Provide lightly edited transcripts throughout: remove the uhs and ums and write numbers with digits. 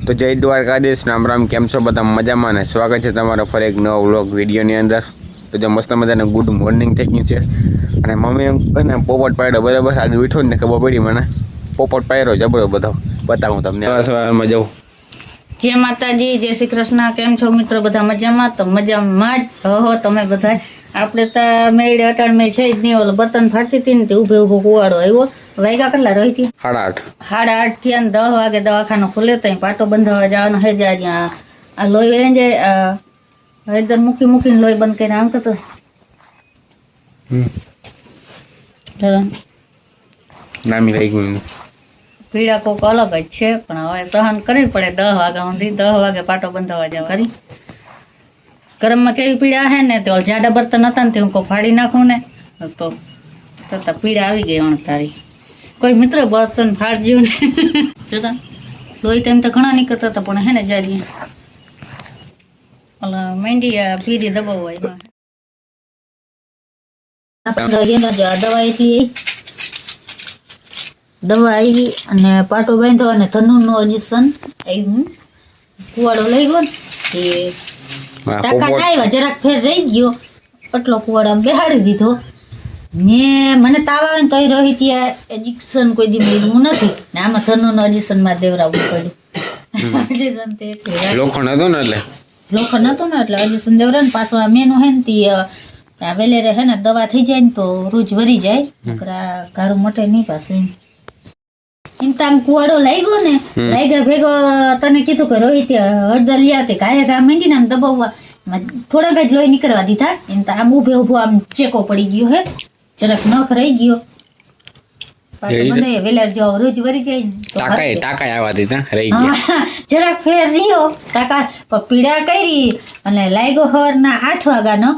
તો જય દ્વારકાધીશ, રામ રામ. કેમ છો બધા? મજામાં ને? સ્વાગત છે તમારો ફરી એક નવો વ્લોગ વિડીયોની અંદર. તો જો મસ્ત મજાને ગુડ મોર્નિંગ થઈ ગયું છે અને મમ્મી એને પોપટ પાડ્યો બરાબર. આજે ઉઠો ને ખબર પડી મને પોપટ પાડ્યો જબરો બધો. બતાવું તમને. સવારમાં જવું. જય માતાજી, જય શ્રી કૃષ્ણ. કેમ છો મિત્રો? બધા મજામાં? તો મજામાં જ હો તમે બધા. આપણે તો મેળે અટાણ મેં છે જ નહીં. ઓલો બર્તન ફાટતી હતી ને તે ઉભે ઉભો કુવાડો આવ્યો. વાગ્યા કેટલા રહી હતી? 8:30. 8:30 થયા ને 10 વાગે દવાખાનું ખુલે ત્યાં પાટો બંધાવવા જવાનો હે. જ્યાં આ લોહી વહી જાય હૈદર મૂકીને લોહી બંધ કરીને આમ કરતો નામી થઈ ગયું. પીડા કોક અલગ જ છે પણ હવે સહન કરવી પડે. 10 વાગ્યા સુધી 10 વાગે પાટો બંધાવવા જાવ ખરી. ગરમમાં કેવી પીડા હે ને તો જાડા બર્તન હતા ને તે હું કોઈ ફાડી નાખું ને તો તરત પીડા આવી ગઈ તારી. કોઈ મિત્ર બર્તન ફાડજો ને જોતા લોહી ટાઈમ તો ઘણા નીકળતા હતા પણ હે ને જાજી ઓલા મેંડી પીરી દબાવવા એમાં દવા આવી અને પાટો બાંધ્યો અને ધનુનું ઇન્જેક્શન આવ્યું. કુવાડો લઈ ગયો ને એ ટાકા આવ્યા જરાક ફેર રહી ગયો એટલો કુવાડો આમ બેહાડી દીધો. મને તાવ આવે ને તોય રહી ત્યાં ઇન્જેક્શન કોઈ દી મળ્યું નથી ને આમાં ધનુનું ઇન્જેક્શન માં દેવરાવવું પડ્યું. ઇન્જેક્શન તે લોખંડ હતું ને એટલે ઇન્જેક્શન દેવરા ને પાછો આ મેનું હે ને તે વેલેરે હે ને દવા થઈ જાય ને તો રોજ વરી જાય. ગારું મટે નહીં પાછું એમ તો આમ કુવાડો લાગ્યો ને લાગ્યા ભેગો તને કીધું કે રોહિત હળદર લ્યા તે કાયા ઘા માંગીને આમ દબાવવા થોડાક જ લોહી નીકળવા દીધા. એમ તો આમ ઉભો આમ ચેકો પડી ગયો હે જરાક નખ રહી ગયો. વેલર જો રોજ વરી જાય જરાક ફેર રહ્યો ટાકા પીડા કરી અને લાગ્યો હવારના 8 વાગ્યાનો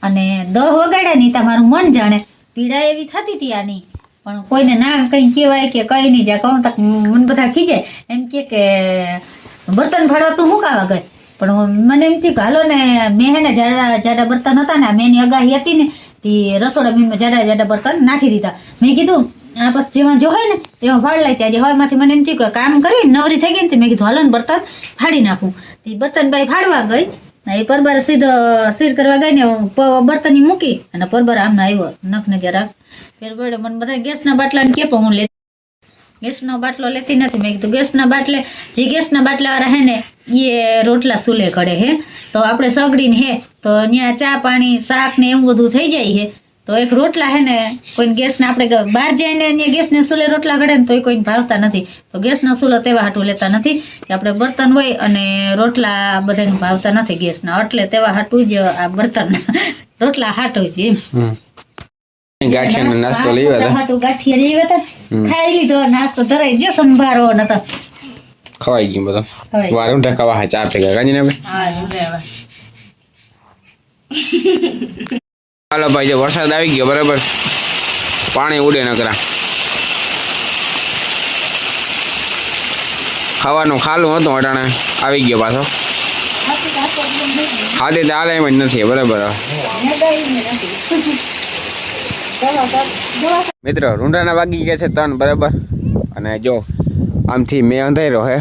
અને 10 વાગ્યા ની તમારું મન જાણે પીડા એવી થતી હતી આની પણ કોઈને ના કઈ કહેવાય કે કઈ નહીં જાય કહું તક મને બધા ખીજે એમ કે બર્તન ફાડવા તું શું કાવા ગઈ પણ મને એમ થયું કે હાલો ને મેં હે ને જાડા બર્તન હતા ને મેં એની અગાહી હતી ને તે રસોડા બીનમાં જાડા બર્તન નાખી દીધા. મેં કીધું આ પછી જેમાં જો હોય ને તેમાં ફાડ લાય. ત્યાં હવારમાંથી મને એમ થયું કે કામ કરી નવરી થઈ ગઈ ને મેં કીધું હાલો ને બર્તન ફાડી નાખું. તે બર્તન બાઈ ફાડવા ગઈ એ પરબાર સીધો સીર કરવા ગઈ ને બર્તન મૂકી અને પરબાર આમને આવ્યો નખને જરાક ફેર પડ્યો. મને બધા ગેસના બાટલાને કે પણ હું ગેસનો બાટલો લેતી નથી. મેં કીધું ગેસના બાટલે જે ગેસના બાટલા વાળા હે ને એ રોટલા સુલે કરે હે તો આપણે સગડીને હે તો ત્યાં ચા પાણી શાક ને એવું બધું થઈ જાય હે તો એક રોટલા હે ને કોઈને ગેસને આપણે બહાર જઈને ત્યાં ગેસને સુલે રોટલા ઘડે ને તો કોઈને ભાવતા નથી. તો ગેસનો સુલો તેવા હાટું લેતા નથી કે આપણે બર્તન હોય અને રોટલા બધાને ભાવતા નથી ગેસના એટલે તેવા હાટું જ આ બર્તન રોટલા હાટું જ એમ ગાંઠિયાનો નાસ્તો લઈ ગાંઠિયા લઈ હતા ખાઈ લીધો નાસ્તો ધરાઈ ગયો સંભારો નતો ખવાઈ ગયું બધો. વારું ઢકાવા હા ચા ભેગા ગાંજી ને હાલો ભાઈ જો વરસાદ આવી ગયો બરાબર. પાણી ઉડે નકરા. ખાવાનું ખાલું હતું અટાણે આવી ગયો પાછો. હાથે ચાલે એમ જ નથી બરાબર. મિત્રો રૂંડાના વાગી ગયા છે 3 બરાબર અને જો આમથી મેં અંધાર્યો હે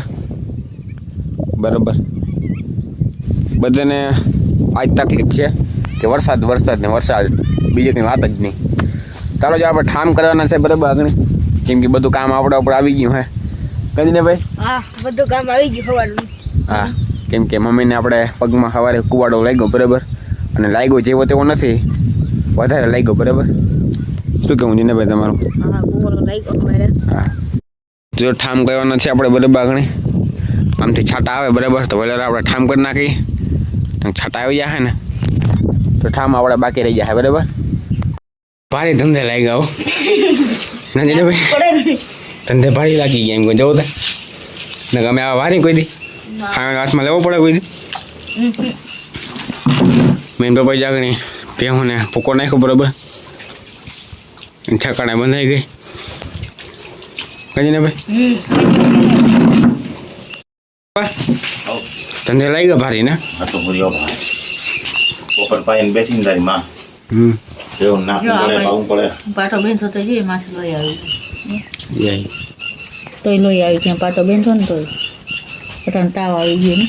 બરાબર. બધાને આજ તકલીફ છે કે વરસાદ બીજી કંઈ વાત જ નહીં. ચાલો જો આપણે ઠામ કરવાના છે બરાબર આગળ કેમ કે બધું કામ આપણા ઉપર આવી ગયું હે કદી ને ભાઈ. હા બધું કામ આવી ગયું સવારનું. હા કેમ કે મમ્મીને આપણે પગમાં સવારે કુવાડો લાગ્યો બરાબર અને લાગ્યો જેવો તેવો નથી વધારે લાગ્યો બરાબર. શું કેવું જીનેભાઈ તમારું? હા જો ઠામ કરવાના છે આપણે બરાબર આગળ આમથી છાંટા આવે બરાબર તો વહેલા આપણે ઠામ કરી નાખી છાંટા આવી જાય ને તો ઠામ આપણે બાકી રહી જાય બરાબર. ભારે ધંધે લાગી ગયા ના જીનેભાઈ ધંધે ભારી લાગી ગયા એમ કોઈ જવું ને અમે આવા વારી કોઈ દી હાથમાં લેવો પડે કોઈ દી. મેન પપ્પા જાગણી ભેહું ને ભૂકો નાખ્યો બરાબર ઠેકાણે બંધાઈ ગઈ કજી ને ભાઈ. ધંધે લાગી ગયા ભારી ને બેઠી તારી માં પાટો બેનતો તો જે માથે લોહી આવી તોય લોહી આવી ત્યાં પાટો બેનતો ને તોય પોતાનો તાવ આવી ગયો ને